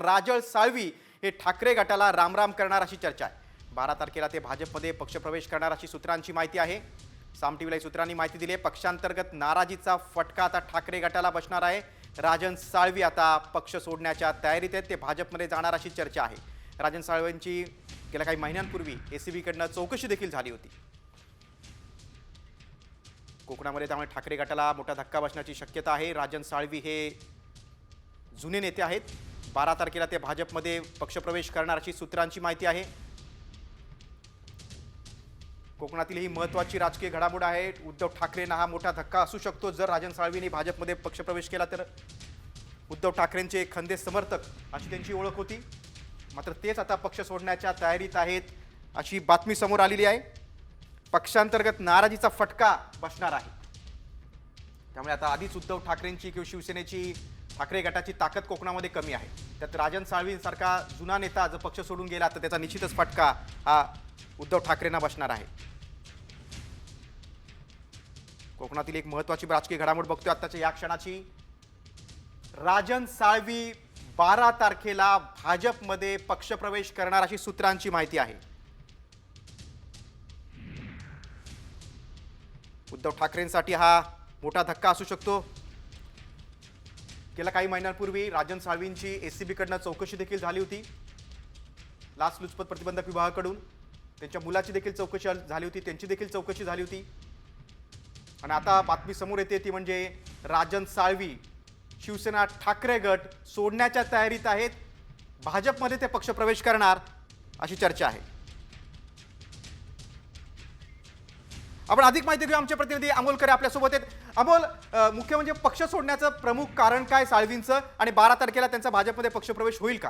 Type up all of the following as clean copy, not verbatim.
राजळ साळवी हे ठाकरे गटाला रामराम करणार अशी चर्चा आहे। 12 तारखेला ते भाजपमध्ये पक्षप्रवेश करणार अशी सूत्रांची माहिती आहे। साम टीव्हीला सूत्रांनी माहिती दिली आहे। पक्षांतर्गत नाराजीचा फटका आता ठाकरे गटाला बसणार आहे। राजन साळवी आता पक्ष सोडण्याच्या तयारीत आहेत, ते भाजपमध्ये जाणार अशी चर्चा आहे। राजन साळवींची गेल्या काही महिन्यांपूर्वी एसीबीकडनं चौकशी देखील झाली होती कोकणामध्ये, त्यामुळे ठाकरे गटाला मोठा धक्का बसण्याची शक्यता आहे। राजन साळवी हे जुने नेते आहेत। 12 तारखेला ते भाजपमध्ये पक्षप्रवेश करणार अशी सूत्रांची माहिती आहे। कोकणातील ही महत्त्वाची राजकीय घडामोड आहे। उद्धव ठाकरेंना हा मोठा धक्का असू शकतो जर राजन साळवींनी भाजपमध्ये पक्षप्रवेश केला तर। उद्धव ठाकरेंचे खंदे समर्थक अशी त्यांची ओळख होती, मात्र तेच आता पक्ष सोडण्याच्या तयारीत आहेत अशी बातमी समोर आलेली आहे। पक्षांतर्गत नाराजीचा फटका बसणार आहे, त्यामुळे आता आधीच उद्धव ठाकरेंची किंवा शिवसेनेची ठाकरे गटाची ताकद कोकणामध्ये कमी आहे। त्यात राजन साळवींसारखा जुना नेता जर पक्ष सोडून गेला तर त्याचा निश्चितच फटका हा उद्धव ठाकरेंना बसणार आहे। कोकणातील एक महत्त्वाची राजकीय घडामोड बघतोय आताच्या या क्षणाची। राजन साळवी 12 तारखेला भाजपमध्ये पक्षप्रवेश करणार अशी सूत्रांची माहिती आहे। उद्धव ठाकरेंसाठी हा मोठा धक्का असू शकतो। गेल्या काही महिन्यांपूर्वी राजन साळवींची एसीबीकडनं चौकशी देखील झाली होती, लाचलुचपत प्रतिबंधक विभागाकडून। त्यांच्या मुलाची देखील चौकशी झाली होती, त्यांची देखील चौकशी झाली होती। आणि आता बातमी समोर येते ती म्हणजे राजन साळवी शिवसेना ठाकरे गट सोडण्याच्या तयारीत आहेत, भाजपमध्ये ते पक्षप्रवेश करणार अशी चर्चा आहे। आपण अधिक माहिती घेऊ, आमचे प्रतिनिधी अमोल खरे आपल्यासोबत आहेत। अमोल, मुख्य म्हणजे पक्ष सोडण्याचं प्रमुख कारण काय साळवींचं, आणि 12 तारखेला त्यांचा भाजपमध्ये पक्षप्रवेश होईल का?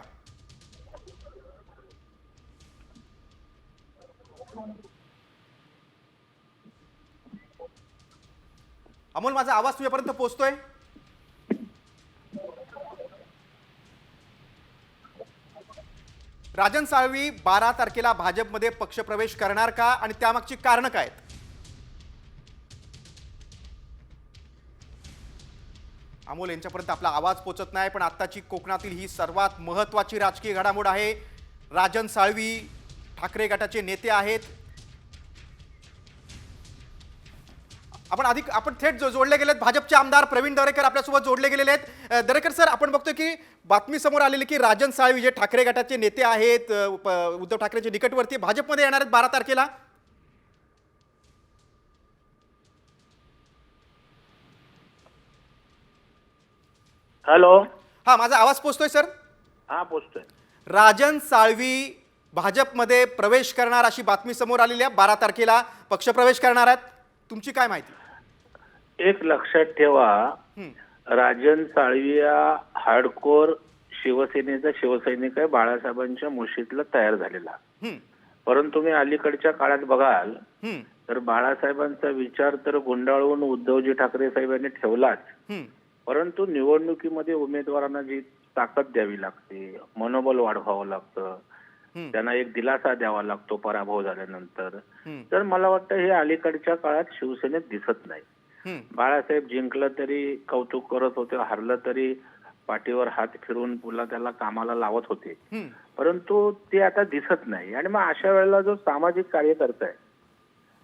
अमोल, माझा आवाज तुझ्यापर्यंत पोहोचतोय? राजन साळवी 12 तारखेला भाजपमध्ये पक्षप्रवेश करणार का, आणि त्यामागची कारणं काय आहेत? अमोल, यांच्यापर्यंत आपला आवाज पोहोचत नाही, पण आत्ताची कोकणातील ही सर्वात महत्त्वाची राजकीय घडामोड आहे। राजन साळवी ठाकरे गटाचे नेते आहेत। आपण थेट जोडले गेलेत, भाजपचे आमदार प्रवीण दरेकर आपल्यासोबत जोडले गेलेले आहेत। दरेकर सर, आपण बघतोय की बातमी समोर आलेली की राजन साळवी जे ठाकरे गटाचे नेते आहेत, उद्धव ठाकरेंचे निकटवर्ती, भाजपमध्ये येणार आहेत 12 तारखेला। हॅलो, हा, माझा आवाज पोहोचतोय सर? हा पोचतोय। राजन साळवी भाजपमध्ये प्रवेश करणार अशी बातमी समोर आलेली आहे, 12 तारखेला पक्षप्रवेश करणार आहेत, तुमची काय माहिती? एक लक्षात ठेवा, राजन साळवी हार्डकोर शिवसेनेचा शिवसैनिक आहे, बाळासाहेबांच्या मुशीतला तयार झालेला। परंतु तुम्ही अलीकडच्या काळात बघाल तर बाळासाहेबांचा विचार तर गुंडाळून उद्धवजी ठाकरे साहेबांनी ठेवलाच, परंतु निवडणुकीमध्ये उमेदवारांना जी ताकद द्यावी लागते, मनोबल वाढवावं लागतं, त्यांना एक दिलासा द्यावा लागतो पराभव झाल्यानंतर, तर मला वाटतं हे अलीकडच्या काळात शिवसेनेत दिसत नाही। बाळासाहेब जिंकलं तरी कौतुक करत होते, हरलं तरी पाठीवर हात फिरून पुन्हा त्याला कामाला लावत होते, परंतु ते आता दिसत नाही। आणि मग अशा वेळेला जो सामाजिक कार्यकर्ता आहे,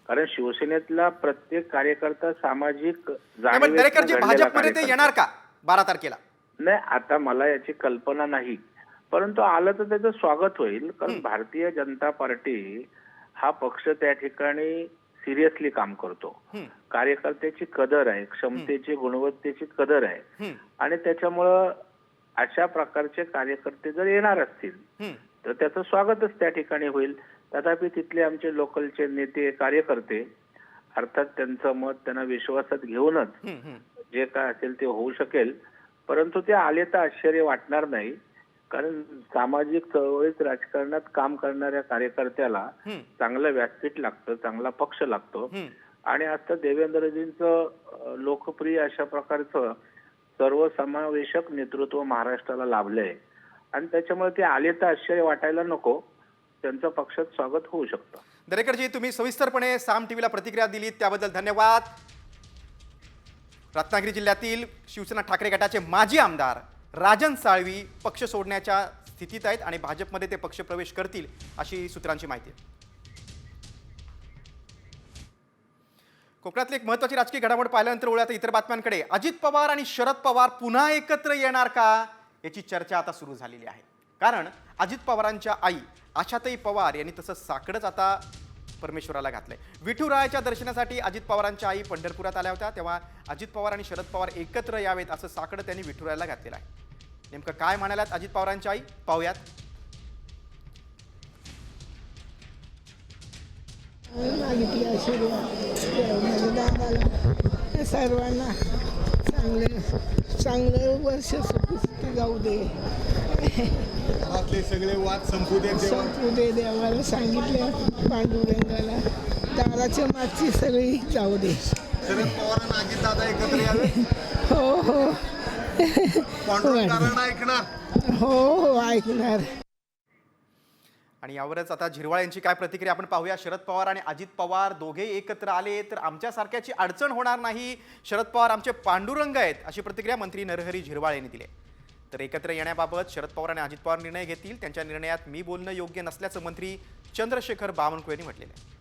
कारण शिवसेनेतला प्रत्येक कार्यकर्ता सामाजिक भाजपमध्ये ते येणार का 12 तारखेला? नाही, आता मला याची कल्पना नाही, परंतु आलं तर त्याचं स्वागत होईल, कारण भारतीय जनता पार्टी हा पक्ष त्या ठिकाणी सिरियसली काम करतो। कार्यकर्त्याची कदर आहे, क्षमतेची गुणवत्तेची कदर आहे, आणि त्याच्यामुळं अशा प्रकारचे कार्यकर्ते जर येणार असतील तर त्याचं स्वागतच त्या ठिकाणी होईल। तथापि तिथले आमचे लोकलचे नेते कार्यकर्ते अर्थात त्यांचं मत त्यांना विश्वासात घेऊनच जे काय असेल ते होऊ शकेल, परंतु ते आले तर आश्चर्य वाटणार नाही, कारण सामाजिक चळवळीत राजकारणात काम करणाऱ्या कार्यकर्त्याला चांगलं व्यासपीठ लागतं, चांगला पक्ष लागतो। आणि आता देवेंद्रजींचं लोकप्रिय अशा प्रकारचं सर्वसमावेशक नेतृत्व महाराष्ट्राला लाभलंय, आणि त्याच्यामुळे ते आले तर आश्चर्य वाटायला नको, त्यांचं पक्षात स्वागत होऊ शकतं। दरेकरजी, तुम्ही सविस्तरपणे साम टीव्हीला प्रतिक्रिया दिली त्याबद्दल धन्यवाद। रत्नागिरी जिल्ह्यातील शिवसेना ठाकरे गटाचे माजी आमदार राजन साळवी पक्ष सोडण्याच्या स्थितीत आहेत आणि भाजपमध्ये ते पक्षप्रवेश करतील अशी सूत्रांची माहिती आहे. कोकणातली एक महत्त्वाची राजकीय घडामोड पाहिल्यानंतर वळूया इतर बातम्यांकडे. अजित पवार आणि शरद पवार पुन्हा एकत्र येणार का याची चर्चा आता सुरू झालेली आहे. कारण अजित पवारांच्या आई आशाताई पवार यांनी तसं साकडंच आता परमेश्वराला घातलंय. विठुरायाच्या दर्शनासाठी अजित पवारांच्या आई पंढरपुरात आल्या होत्या, तेव्हा अजित पवार आणि शरद पवार एकत्र यावेत असं साकडं त्यांनी विठुरायाला घातलेलं आहे. नेमकं काय म्हणाल्यात अजित पवारांच्या आई पाहूयात. मागितले आशीर्वाद दादाला सर्वांना चांगलं वर्ष सुखी जाऊ दे, आपले सगळे वाद संपू दे देवाला सांगितलं. पांडुरंगाला दाराच्या मागची सगळी जाऊ दे. शरद पवार आणि अजित दादा एकत्र यावे. हो हो पांडुरंगाला ऐकणार. हो ऐकणार. आणि यावरच आता झिरवाळ यांची काय प्रतिक्रिया आपण पाहूया. शरद पवार आणि अजित पवार दोघे एकत्र आले तर आमच्यासारख्याची अडचण होणार नाही, शरद पवार आमचे पांडुरंग आहेत, अशी प्रतिक्रिया मंत्री नरहरी झिरवाळ यांनी दिली. तर एकत्र येण्याबाबत शरद पवार आणि अजित पवार निर्णय घेतील, त्यांच्या निर्णयात मी बोलणं योग्य नसल्याचं मंत्री चंद्रशेखर बावनकुळे यांनी म्हटलेलं आहे.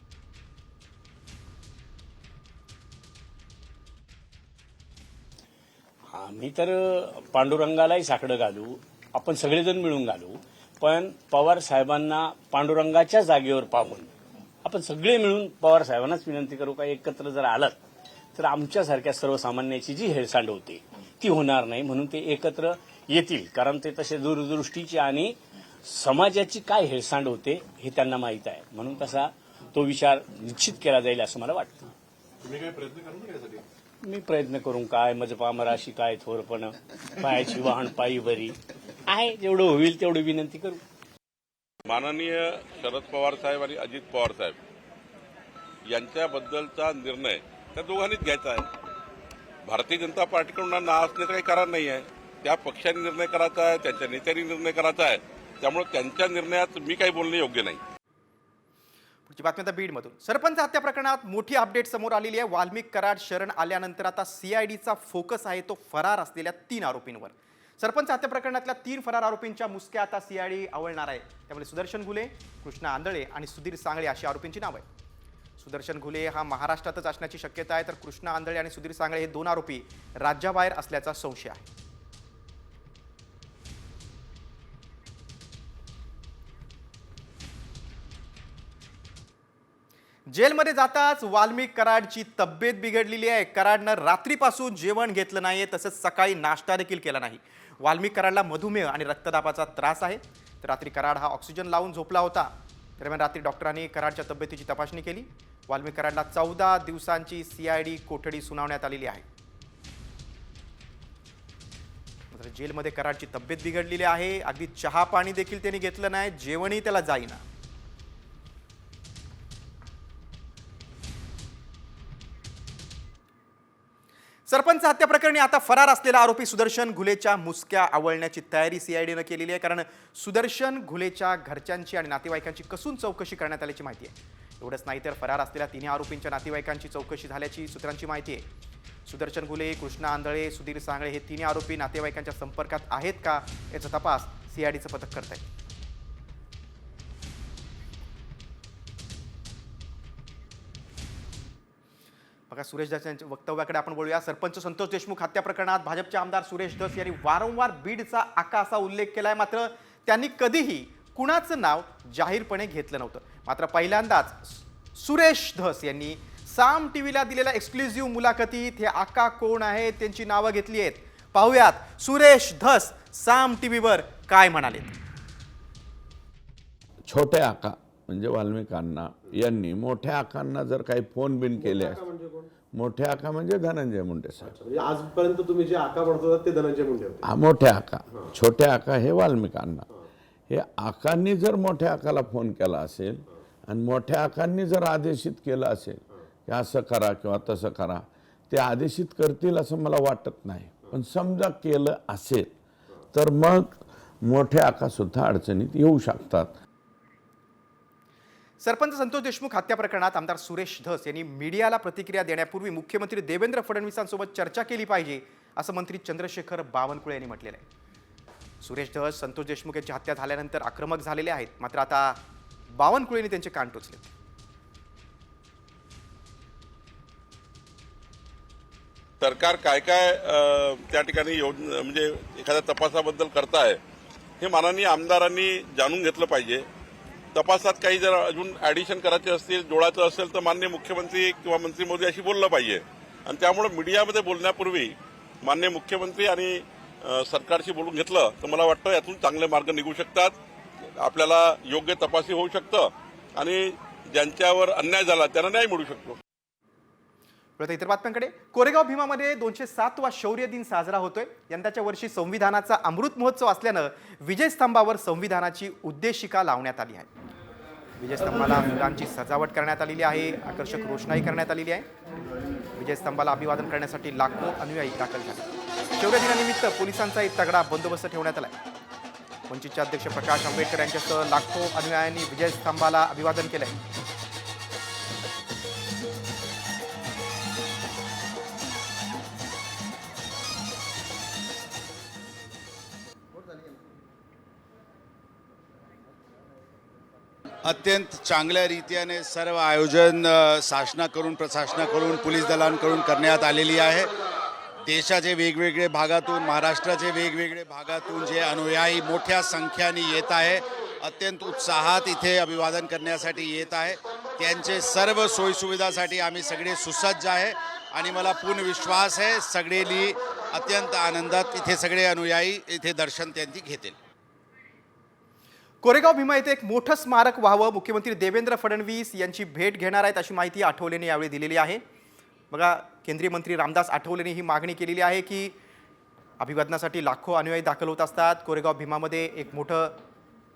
आम्ही तर पांडुरंगालाही साकडं घालू, आपण सगळेजण मिळून घालू, पण पवार साहेबांना पांडुरंगाच्या जागेवर पाहून आपण सगळे मिळून पवार साहेबांनाच विनंती करू का एकत्र जर आलात तर आमच्यासारख्या सर्वसामान्याची जी हेळसांड होते ती होणार नाही, म्हणून ते एकत्र येतील. कारण ते तसे दूरदृष्टीचे आणि समाजाची काय हेळसांड होते हे त्यांना माहीत आहे, म्हणून तसा तो विचार निश्चित केला जाईल असं मला वाटतं. तुम्ही काय प्रयत्न करू यासाठी? मी प्रयत्न करून काय माझं पामराशी काय थोरपण पायाची वाहन पायी बरी आहे, जेवढं होईल तेवढी विनंती करू. माननीय शरद पवार साहेब आणि अजित पवार साहेब यांच्याबद्दलचा निर्णय त्या दोघांनीच घ्यायचा आहे. भारतीय जनता पार्टीकडून ना असण्याचं काही कारण नाही आहे. त्या पक्षाने निर्णय करायचा आहे, त्यांच्या नेत्यांनी निर्णय करायचा आहे, त्यामुळे त्यांच्या निर्णयात मी काही बोलणे योग्य नाही. पुढची बातमी आता बीडमधून. सरपंच हत्या प्रकरणात मोठी अपडेट समोर आलेली आहे. वाल्मिक कराड शरण आल्यानंतर आता सीआयडीचा फोकस आहे तो फरार असलेल्या 3 आरोपींवर. सरपंच हत्या प्रकरणातल्या 3 फरार आरोपींच्या मुसक्या आता सीआयडी आवळणार आहे. त्यामुळे सुदर्शन घुले, कृष्णा आंधळे आणि सुधीर सांगळे अशी आरोपींची नावं आहेत. सुदर्शन घुले हा महाराष्ट्रातच असण्याची शक्यता आहे, तर कृष्णा आंधळे आणि सुधीर सांगळे हे 2 आरोपी राज्याबाहेर असल्याचा संशय आहे. जेलमध्ये जाताच वाल्मिक कराडची तब्येत बिघडलेली आहे. कराडनं रात्रीपासून जेवण घेतलं नाही, तसंच सकाळी नाश्ता देखील केला नाही. वाल्मिक कराडला मधुमेह आणि रक्तदाबाचा त्रास आहे. तर रात्री कराड हा ऑक्सिजन लावून झोपला होता. दरम्यान रात्री डॉक्टरांनी कराडच्या तब्येतीची तपासणी केली. वाल्मिक कराडला 14 दिवसांची सीआयडी कोठडी सुनावण्यात आलेली आहे. मात्र जेलमध्ये कराडची तब्येत बिघडलेली आहे. अगदी चहा पाणी देखील त्यांनी घेतलं नाही, जेवणही त्याला जाईना. सरपंच हत्या प्रकरणी आता फरार असलेला आरोपी सुदर्शन घुलेच्या मुसक्या आवळण्याची तयारी सीआयडीनं केलेली आहे. कारण सुदर्शन घुलेच्या घरच्यांची आणि नातेवाईकांची कसून चौकशी करण्यात आल्याची माहिती आहे. एवढंच नाही तर फरार असलेल्या 3 आरोपींच्या नातेवाईकांची चौकशी झाल्याची सूत्रांची माहिती आहे. सुदर्शन घुले, कृष्णा आंधळे, सुधीर सांगळे हे 3 आरोपी नातेवाईकांच्या संपर्कात आहेत का याचा तपास सीआयडीचं पथक करत आहे. बघा, सुरेश धस यांच्या वक्तव्याकडे आपण बोलूया. सरपंच संतोष देशमुख हत्या प्रकरणात भाजपचे आमदार सुरेश धस यांनी वारंवार बीडचा आका असा उल्लेख केलाय, मात्र त्यांनी कधीही कुणाचं नाव जाहीरपणे घेतलं नव्हतं. मात्र पहिल्यांदाच सुरेश धस यांनी साम टीव्हीला दिलेल्या एक्सक्लुझिव्ह मुलाखतीत हे आका कोण आहेत त्यांची नावं घेतली आहेत. पाहूयात सुरेश धस साम टीव्हीवर काय म्हणाले. छोटे आका म्हणजे वाल्मिकांना यांनी मोठ्या आकांना जर काही फोन बिन केले, मोठे आका म्हणजे धनंजय मुंडे साहेब. म्हणजे आजपर्यंत तुम्ही जे आका म्हणत होता ते धनंजय मुंडे होते. हा मोठे आका. छोटे आका हे वाल्मिकांना. हे आकांनी जर मोठ्या आकाला फोन केला असेल आणि मोठ्या आकांनी जर आदेशित केलं असेल की असं करा किंवा तसं करा, ते आदेशित करतील असं मला वाटत नाही. पण समजा केलं असेल तर मग मोठे आका सुद्धा अडचणीत येऊ शकतात. सरपंच संतोष देशमुख हत्या प्रकरणात आमदार सुरेश धस यांनी मीडियाला प्रतिक्रिया देण्यापूर्वी मुख्यमंत्री देवेंद्र फडणवीसांसोबत चर्चा केली पाहिजे असं मंत्री चंद्रशेखर बावनकुळे यांनी म्हटलेलं आहे. सुरेश धस, संतोष देशमुख यांची हत्या झाल्यानंतर आक्रमक झालेले आहेत, मात्र आता बावनकुळेंनी त्यांचे कान टोचले. सरकार काय काय त्या ठिकाणी योजना म्हणजे एखाद्या तपासाबद्दल करताय हे माननीय आमदारांनी जाणून घेतलं पाहिजे. तपासात काही जर अजून ऍडिशन करायचे असतील, जोडायचं असेल तर माननीय मुख्यमंत्री किंवा मंत्री मोदी अशी बोललं पाहिजे. आणि त्यामुळे मीडियामध्ये बोलण्यापूर्वी माननीय मुख्यमंत्री आणि सरकारशी बोलून घेतलं तर मला वाटतं यातून चांगले मार्ग निघू शकतात. आपल्याला योग्य तपासी होऊ शकतं आणि ज्यांच्यावर अन्याय झाला त्यांना न्याय मिळू शकतो. इतर बातम्यांकडे, कोरेगाव भीमामध्ये 207वा शौर्य दिन साजरा होतोय. यंदाच्या वर्षी संविधानाचा अमृत महोत्सव असल्यानं विजयस्तंभावर संविधानाची उद्देशिका लावण्यात आली आहे. विजयस्तंभाला फुलांची सजावट करण्यात आलेली आहे, आकर्षक रोषणाई करण्यात आलेली आहे. विजयस्तंभाला अभिवादन करण्यासाठी लाखो अनुयायी दाखल झाले. शौर्य दिनानिमित्त पोलिसांचा एक तगडा बंदोबस्त ठेवण्यात आला. वंचितचे अध्यक्ष प्रकाश आंबेडकर यांच्यासह लाखो अनुयायांनी विजयस्तंभाला अभिवादन केलंय. अत्यंत चांगल्या रीतीने सर्व आयोजन शासनाकडून, प्रशासनाकडून, पोलीस दलांकडून करण्यात आलेली आहे. देशाचे वेगवेगळे भागातून, महाराष्ट्राचे वेगवेगळे भागातून जे अनुयायी मोठ्या संख्येने येत आहे, अत्यंत उत्साहात इथे अभिवादन करण्यासाठी येत आहे. त्यांचे सर्व सोयीसुविधासाठी आम्ही सगळे सुसज्ज आहे आणि मला पूर्ण विश्वास आहे सगळेली अत्यंत आनंदात इथे सगळे अनुयायी इथे दर्शन त्यांची घेतील. कोरेगाव भीमा येथे एक मोठं स्मारक व्हावं, मुख्यमंत्री देवेंद्र फडणवीस यांची भेट घेणार आहेत अशी माहिती आठवलेंनी यावेळी दिलेली आहे. बघा, केंद्रीय मंत्री रामदास आठवलेंनी ही मागणी केलेली आहे की अभिवादनासाठी लाखो अनुयायी दाखल होत असतात, कोरेगाव भीमामध्ये एक मोठं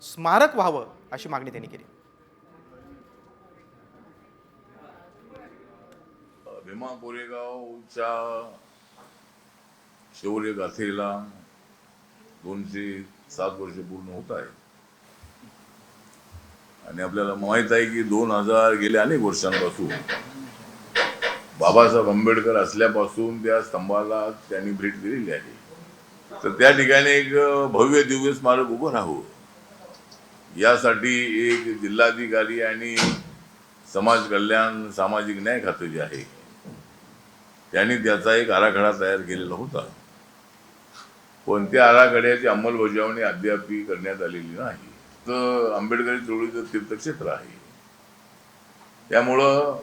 स्मारक व्हावं अशी मागणी त्यांनी केली. भीमा कोरेगावच्या शौर्य गाथेला 207 वर्ष पूर्ण होत आहे आणि आपल्याला माहित आहे की 2000 गेल्या अनेक वर्षांपासून बाबासाहेब आंबेडकर असल्यापासून त्या स्तंभाला त्यांनी भेट दिलेली आहे. तर त्या ठिकाणी एक भव्य दिव्य स्मारक उभं राहावं यासाठी एक जिल्हाधिकारी आणि समाज कल्याण सामाजिक न्याय खातं जे आहे त्यांनी त्याचा एक आराखडा तयार केलेला होता, पण त्या आराखड्याची अंमलबजावणी अद्याप करण्यात आलेली नाही. तर आंबेडकरी चळवळीचं तीर्थक्षेत्र आहे, त्यामुळं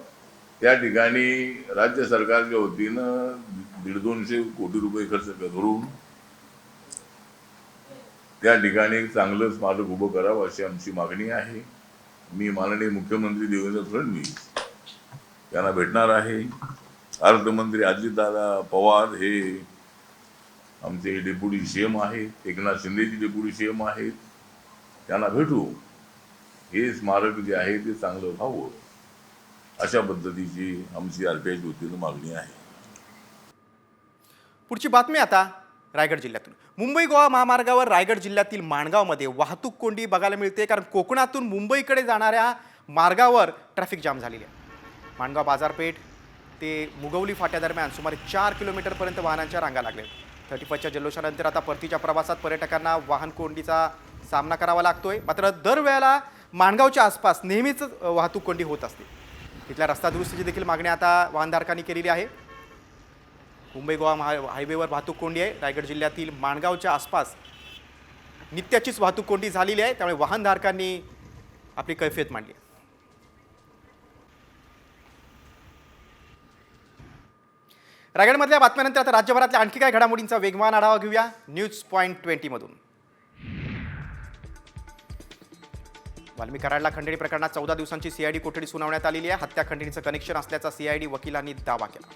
त्या ठिकाणी राज्य सरकारच्या वतीनं 150 कोटी रुपये खर्च करून त्या ठिकाणी एक चांगलं स्मारक उभं करावं अशी आमची मागणी आहे. मी माननीय मुख्यमंत्री देवेंद्र फडणवीस यांना भेटणार आहे. अर्थमंत्री अजितदादा पवार हे आमचे डेप्युटी सीएम आहेत, एकनाथ शिंदेची डेप्युटी सीएम आहेत, त्यांना भेटू. हे स्मारक जे आहे ते चांगलं व्हावं अशा पद्धतीची आमची आरपीआयच्या वतीनं मागणी आहे. पुढची बातमी आता रायगड जिल्ह्यातून. मुंबई गोवा महामार्गावर रायगड जिल्ह्यातील माणगावमध्ये वाहतूक कोंडी बघायला मिळते, कारण कोकणातून मुंबईकडे जाणाऱ्या मार्गावर ट्रॅफिक जाम झालेली आहे. माणगाव बाजारपेठ ते मुगवली फाट्यादरम्यान सुमारे 4 किलोमीटरपर्यंत वाहनांच्या रांगा लागल्या. 35च्या जल्लोषानंतर आता परतीच्या प्रवासात पर्यटकांना वाहन कोंडीचा सामना करावा लागतोय. मात्र दरवेळेला माणगावच्या आसपास नेहमीच वाहतूक कोंडी होत असते. तिथल्या रस्ता दुरुस्तीची देखील मागणी आता वाहनधारकांनी केलेली आहे. मुंबई गोवा हायवेवर वाहतूक कोंडी आहे. रायगड जिल्ह्यातील माणगावच्या आसपास नित्याचीच वाहतूक कोंडी झालेली आहे, त्यामुळे वाहनधारकांनी आपली कैफियत मांडली. रायगडमधल्या बातम्यानंतर आता राज्यभरातल्या आणखी काय घडामोडींचा वेगवान आढावा घेऊया न्यूज पॉइंट 20 मधून. वाल्मी कराडला खंडणी प्रकरणात 14 दिवसांची सीआयडी कोठडी सुनावण्यात आलेली आहे. हत्या खंडणीचं कनेक्शन असल्याचा सीआयडी वकिलांनी दावा केला.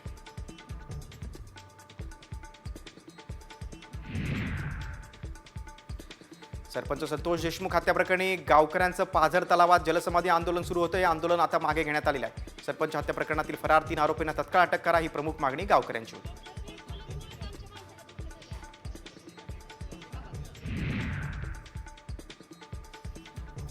सरपंच संतोष देशमुख हत्या प्रकरणी गावकऱ्यांचं पाझर तलावात जलसमाधी आंदोलन सुरू होतं. हे आंदोलन आता मागे घेण्यात आलेलं आहे. सरपंच हत्या प्रकरणातील फरार 3 आरोपींना तत्काळ अटक करा ही प्रमुख मागणी गावकऱ्यांची होती.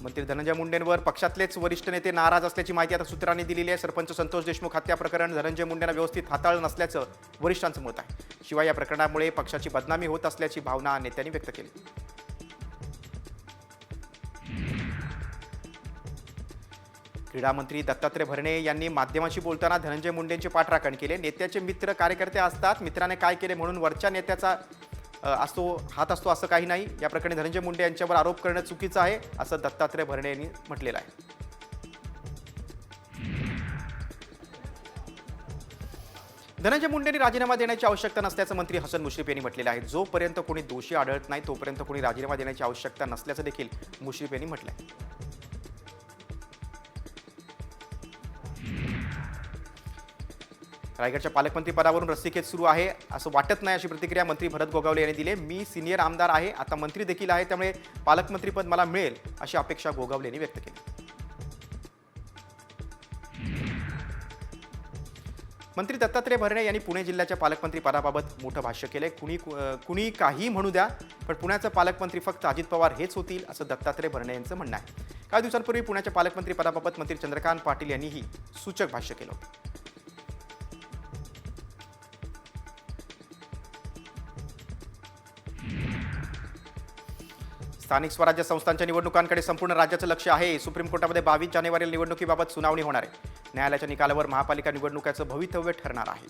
मंत्री धनंजय मुंडेंवर पक्षातलेच वरिष्ठ नेते नाराज असल्याची माहिती आता सूत्रांनी दिलेली आहे. सरपंच संतोष देशमुख हत्या प्रकरण धनंजय मुंडेंना व्यवस्थित हाताळलं नसल्याचं वरिष्ठांचं मत आहे. शिवाय या प्रकरणामुळे पक्षाची बदनामी होत असल्याची भावना नेत्यांनी व्यक्त केली. क्रीडा मंत्री दत्तात्रय भरणे यांनी माध्यमांशी बोलताना धनंजय मुंडेंची पाठराखण केली. नेत्याचे मित्र कार्यकर्ते असतात, मित्राने काय केले म्हणून वरच्या नेत्याचा हात असतो असं काही नाही. या प्रकरणी धनंजय मुंडे यांच्यावर आरोप करणं चुकीचं आहे असं दत्तात्रय भरणे यांनी म्हटलेलं आहे. धनंजय मुंडेंनी राजीनामा देण्याची आवश्यकता नसल्याचं मंत्री हसन मुश्रीफ यांनी म्हटलेलं आहे. जोपर्यंत कोणी दोषी आढळत नाही तोपर्यंत कोणी राजीनामा देण्याची आवश्यकता नसल्याचं देखील मुश्रीफ यांनी म्हटलं आहे. रायगडच्या पालकमंत्री पदावरून रस्सीखेच सुरू आहे असं वाटत नाही अशी प्रतिक्रिया मंत्री भरत गोगावले यांनी दिली. मी सिनियर आमदार आहे, आता मंत्री देखील आहे, त्यामुळे पालकमंत्रीपद मला मिळेल अशी अपेक्षा गोगावले यांनी व्यक्त केली. मंत्री दत्तात्रय भरणे यांनी पुणे जिल्ह्याच्या पालकमंत्री पदाबाबत मोठं भाष्य केलंय. कुणी काही म्हणू द्या, पण पुण्याचं पालकमंत्री फक्त अजित पवार हेच होतील असं दत्तात्रय भरणे यांचं म्हणणं आहे. काही दिवसांपूर्वी पुण्याच्या पालकमंत्री पदाबाबत मंत्री चंद्रकांत पाटील यांनीही सूचक भाष्य केलं होतं. स्थानिक स्वराज्य संस्थांच्या निवडणुकांकडे संपूर्ण राज्याचं लक्ष आहे. सुप्रीम कोर्टामध्ये 22 जानेवारीला निवडणुकीबाबत सुनावणी होणार आहे. न्यायालयाच्या निकालावर महापालिका निवडणुकाचं भवितव्य ठरणार आहे.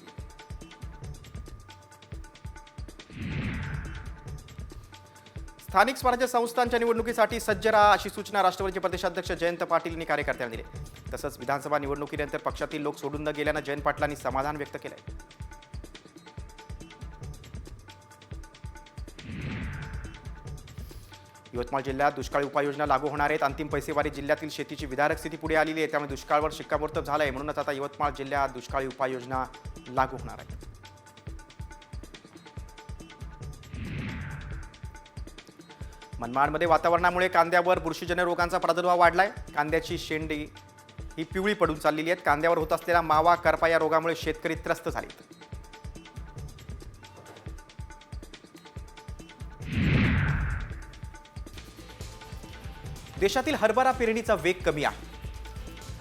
स्थानिक स्वराज्य संस्थांच्या निवडणुकीसाठी सज्ज राहा अशी सूचना राष्ट्रवादीचे प्रदेशाध्यक्ष जयंत पाटील यांनी कार्यकर्त्यांना दिली. तसंच विधानसभा निवडणुकीनंतर पक्षातील लोक सोडून न गेल्यानं जयंत पाटलांनी समाधान व्यक्त केलंय. यवतमाळ जिल्ह्यात दुष्काळी उपाययोजना लागू होणार आहेत. अंतिम पैसेवारी जिल्ह्यातील शेतीची विदारक स्थिती पुढे आलेली आहे, त्यामुळे दुष्काळावर शिक्कामोर्तब झालं आहे. म्हणूनच आता यवतमाळ जिल्ह्यात दुष्काळी उपाययोजना लागू होणार आहेत. मनमाडमध्ये वातावरणामुळे कांद्यावर बुरशीजन्य रोगांचा प्रादुर्भाव वाढलाय. कांद्याची शेंडी ही पिवळी पडून चाललेली आहेत. कांद्यावर होत असलेला मावा करपा या रोगामुळे शेतकरी त्रस्त झालेत. देशातील हरभरा पेरणीचा वेग कमी आहे.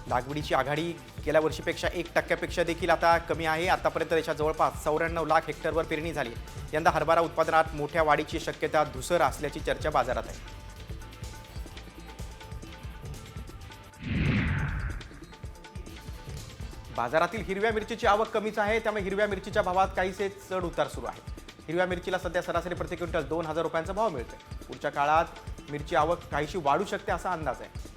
लागवडीची आघाडी गेल्या वर्षीपेक्षा 1% देखील आता कमी आहे. आतापर्यंत देशात जवळपास 94 लाख हेक्टरवर पेरणी झाली. यंदा हरभरा उत्पादनात मोठ्या वाढीची शक्यता धुसर असल्याची चर्चा बाजारात आहे. बाजारातील हिरव्या मिरचीची आवक कमीच आहे, त्यामुळे हिरव्या मिरचीच्या भावात काहीसे चढ उतार सुरू आहे. हिरव्या मिरचीला सध्या सरासरी प्रति क्विंटल 2000 रुपयांचा भाव मिळतोय. पुढच्या काळात मिरची आवक काहीशी वाढू शकते असा अंदाज आहे.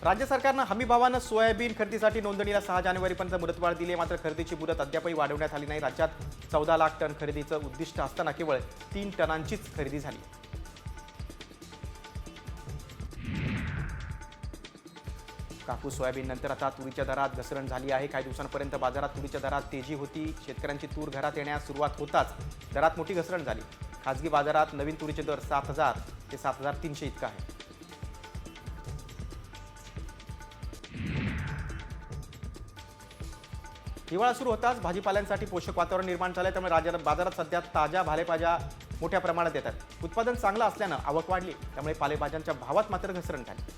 राज्य सरकारनं हमी भावानं सोयाबीन खरेदीसाठी नोंदणीला 6 जानेवारीपर्यंत मुदतवाढ दिली आहे. मात्र खरेदीची मुदत अद्यापही वाढवण्यात आली नाही. राज्यात 14 लाख टन खरेदीचं उद्दिष्ट असताना केवळ 3 टनांचीच खरेदी झाली. कापूस सोयाबीन नंतर आता तुरीच्या दरात घसरण झाली आहे. काही दिवसांपर्यंत बाजारात तुरीच्या दरात तेजी होती. शेतकऱ्यांची तूर घरात येण्यास सुरुवात होताच दरात मोठी घसरण झाली. खासगी बाजारात नवीन तुरीचे दर 7,000 ते 7,300 इतका आहे. हिवाळा सुरू होताच भाजीपाल्यांसाठी पोषक वातावरण निर्माण झालंय, त्यामुळे बाजारात सध्या ताज्या पालेभाज्या मोठ्या प्रमाणात येतात. उत्पादन चांगलं असल्यानं आवक वाढली, त्यामुळे पालेभाज्यांच्या भावात मात्र घसरण झाली.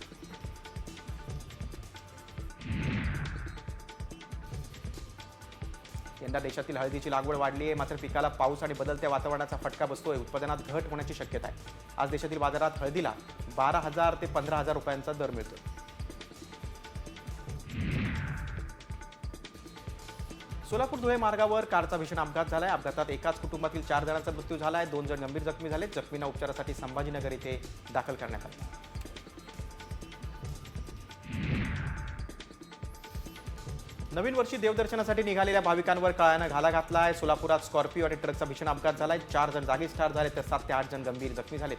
यंदा देशातील हळदीची लागवड वाढली आहे, मात्र पिकाला पाऊस आणि बदलत्या वातावरणाचा फटका बसतोय. उत्पादनात घट होण्याची शक्यता आहे. आज देशातील बाजारात हळदीला 12,000 ते 15,000 रुपयांचा दर मिळतोय. सोलापूर धुळे मार्गावर कारचा भीषण अपघात झालाय. अपघातात एकाच कुटुंबातील 4 जणांचा मृत्यू झालाय. 2 जण गंभीर जखमी झाले. जखमींना उपचारासाठी संभाजीनगर येथे दाखल करण्यात आले. नवीन वर्षी देवदर्शनासाठी निघालेल्या भाविकांवर काळानं घाला घातलाय. सोलापुरात स्कॉर्पिओ आणि ट्रकचा भीषण अपघात झालाय. 4 जण जागीच ठार झाले तर 7 ते 8 जण गंभीर जखमी झालेत.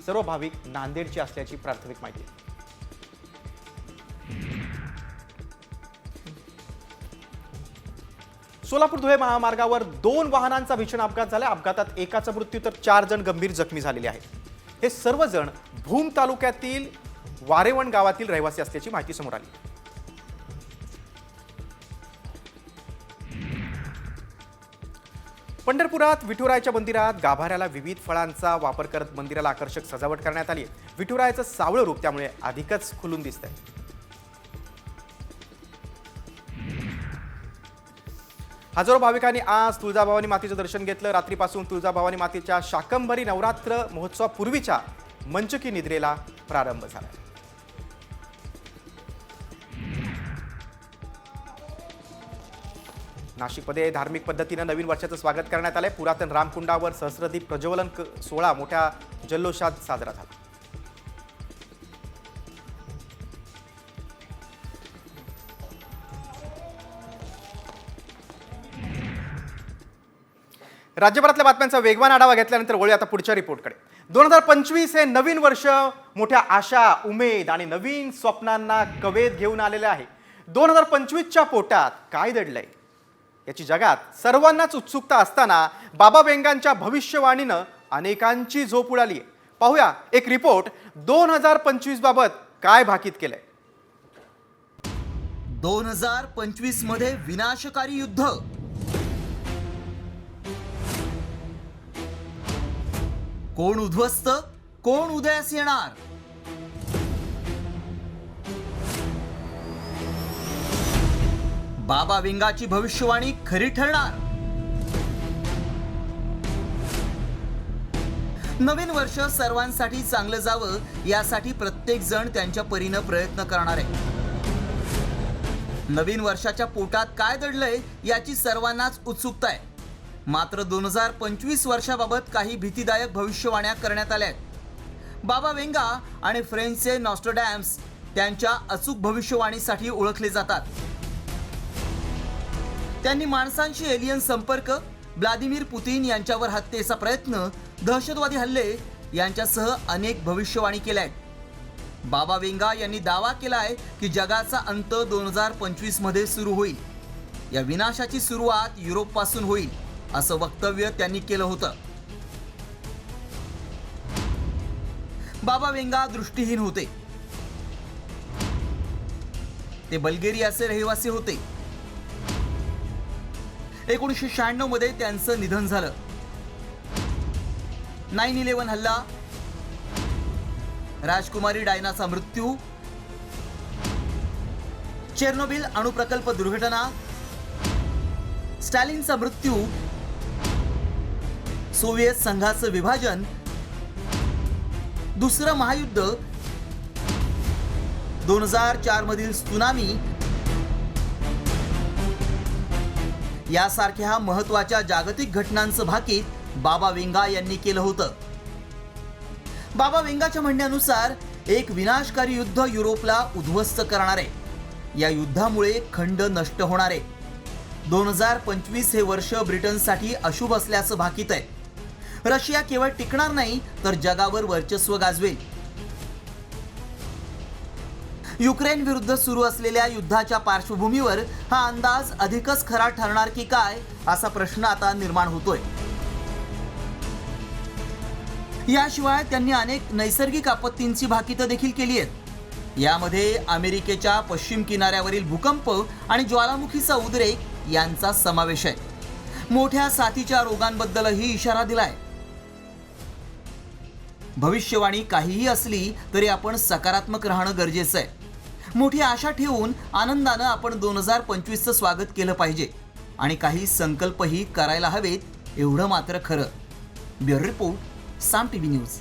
सर्व भाविक नांदेडचे असल्याची प्राथमिक माहिती. सोलापूर धुळे महामार्गावर 2 वाहनांचा भीषण अपघात झाला. अपघातात एकाचा मृत्यू तर 4 जण गंभीर जखमी झालेले आहेत. हे सर्वजण भूम तालुक्यातील वारेवण गावातील रहिवासी असल्याची माहिती समोर आली. पंढरपुरात विठुरायाच्या मंदिरात गाभाऱ्याला विविध फळांचा वापर करत मंदिराला आकर्षक सजावट करण्यात आली. विठुरायाचं सावळं रूप त्यामुळे अधिकच खुलून दिसतंय. हजारो भाविकांनी आज तुळजाभवानी मातेचं दर्शन घेतलं. रात्रीपासून तुळजाभवानी मातेच्या शाकंभरी नवरात्र महोत्सवापूर्वीच्या मंच की निद्रेला प्रारंभ झाला. नाशिकमध्ये धार्मिक पद्धतीनं नवीन वर्षाचं स्वागत करण्यात आलंय. पुरातन रामकुंडावर सहस्रदीप प्रज्वलन सोहळा मोठ्या जल्लोषात साजरा झाला. राज्यभरातल्या बातम्यांचा वेगवान आढावा घेतल्यानंतर वळूया आता पुढच्या रिपोर्टकडे. 2025 हे नवीन वर्ष मोठ्या आशा, उमेद आणि नवीन स्वप्नांना कवेत घेऊन आलेले आहे. 2025च्या पोटात काय दडलंय याची जगात सर्वांनाच उत्सुकता असताना बाबा वेंगांच्या भविष्यवाणीनं अनेकांची झोप उडाली आहे. पाहूया एक रिपोर्ट 2025 बाबत काय भाकीत केलंय. 2025 मध्ये विनाशकारी युद्ध, कोण उद्ध्वस्त, कोण उदयास येणार? बाबा वेंगाची भविष्यवाणी खरी ठरणार? नवीन वर्ष सर्वांसाठी चांगलं जावं यासाठी प्रत्येक जण त्यांच्या परीनं प्रयत्न करणार आहे. नवीन वर्षाच्या पोटात काय दडलंय याची सर्वांनाच उत्सुकता आहे. मात्र 2025 वर्षाबाबत काही भीतीदायक भविष्यवाण्या करण्यात आल्या आहेत. बाबा वेंगा आणि फ्रेंचचे नॉस्ट्रडॅम्स त्यांच्या अचूक भविष्यवाणीसाठी ओळखले जातात. त्यांनी माणसांशी एलियन संपर्क, व्लादिमीर पुतीन यांच्यावर हत्येचा प्रयत्न, दहशतवादी हल्ले यांच्यासह अनेक भविष्यवाणी केल्या आहेत. बाबा वेंगा यांनी दावा केलाय की जगाचा अंत 2025 मध्ये सुरू होईल. या विनाशाची सुरुवात युरोपपासून होईल असं वक्तव्य त्यांनी केलं होतं. बाबा वेंगा दृष्टीहीन होते. ते बल्गेरियाचे रहिवासी होते. 1996 मध्ये त्यांचं निधन झालं. 9/11 हल्ला, राजकुमारी डायनाचा मृत्यू, चेर्नोबिल अणुप्रकल्प दुर्घटना, स्टॅलिनचा मृत्यू, सोव्हिएत संघाचं विभाजन, दुसरं महायुद्ध, 2004 मधील त्सुनामी यासारख्या महत्त्वाच्या जागतिक घटनांचं भाकीत बाबा वेंगा यांनी केलं होतं. बाबा वेंगाच्या म्हणण्यानुसार एक विनाशकारी युद्ध युरोपला उद्ध्वस्त करणार आहे. या युद्धामुळे खंड नष्ट होणार आहे. 2025 हे वर्ष ब्रिटनसाठी अशुभ असल्याचं भाकीत आहे. रशिया केवळ टिकणार नाही तर जगावर वर्चस्व गाजवेल. युक्रेन विरुद्ध सुरू असलेल्या युद्धाच्या पार्श्वभूमीवर हा अंदाज अधिकच खरा ठरणार की काय असा प्रश्न आता निर्माण होतोय. याशिवाय त्यांनी अनेक नैसर्गिक आपत्तींची भाकीतं देखील केली आहेत. यामध्ये अमेरिकेच्या पश्चिम किनाऱ्यावरील भूकंप आणि ज्वालामुखीचा उद्रेक यांचा समावेश आहे. मोठ्या साथीच्या रोगांबद्दलही इशारा दिलाय. भविष्यवाणी काहीही असली तरी आपण सकारात्मक राहणं गरजेचं आहे. मोठी आशा ठेवून आनंदानं आपण 2025चं स्वागत केलं पाहिजे आणि काही संकल्पही करायला हवेत एवढं मात्र खरं. ब्युरो रिपोर्ट, साम टीव्ही न्यूज.